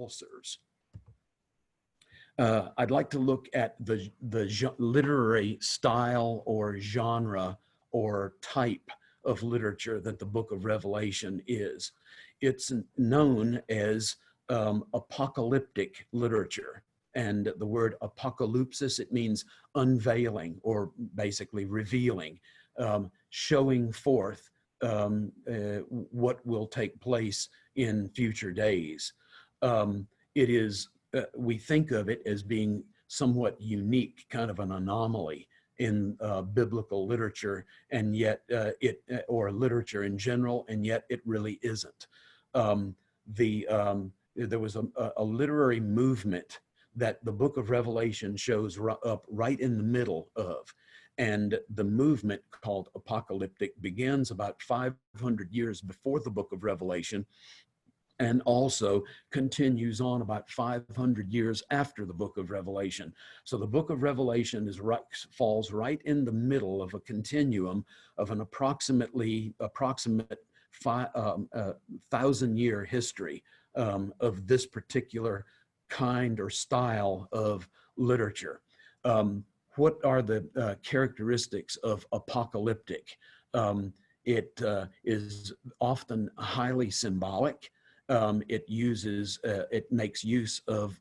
ulcers. I'd like to look at the literary style or genre or type of literature that the book of Revelation is. It's known as apocalyptic literature. And the word apocalypsis, it means unveiling or basically revealing, showing forth what will take place in future days. It is, we think of it as being somewhat unique, kind of an anomaly in biblical literature, and yet or literature in general, and yet it really isn't. There was a literary movement that the book of Revelation shows up right in the middle of. And the movement called apocalyptic begins about 500 years before the book of Revelation, and also continues on about 500 years after the book of Revelation. So the book of Revelation falls right in the middle of a continuum of an approximate 1,000-year history of this particular kind or style of literature. What are the characteristics of apocalyptic? It is often highly symbolic. It makes use of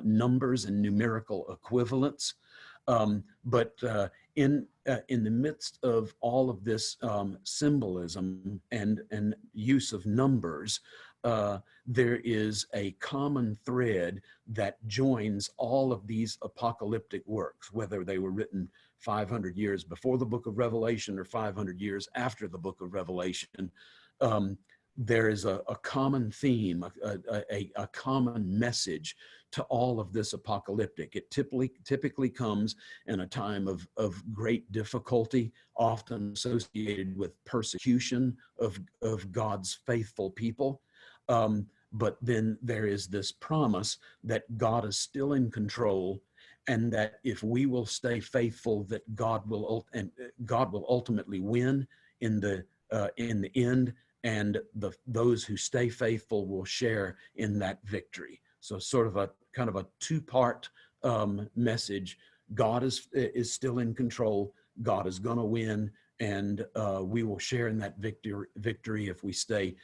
numbers and numerical equivalents. But in the midst of all of this symbolism and use of numbers, there is a common thread that joins all of these apocalyptic works, whether they were written 500 years before the book of Revelation or 500 years after the book of Revelation. There is a common theme, a common message to all of this apocalyptic. It typically comes in a time of great difficulty, often associated with persecution of God's faithful people. But then there is this promise that God is still in control, and that if we will stay faithful, that God will ultimately win in the end, and those who stay faithful will share in that victory. So sort of a kind of a two-part message. God is still in control. God is going to win, and we will share in that victory if we stay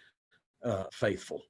faithful.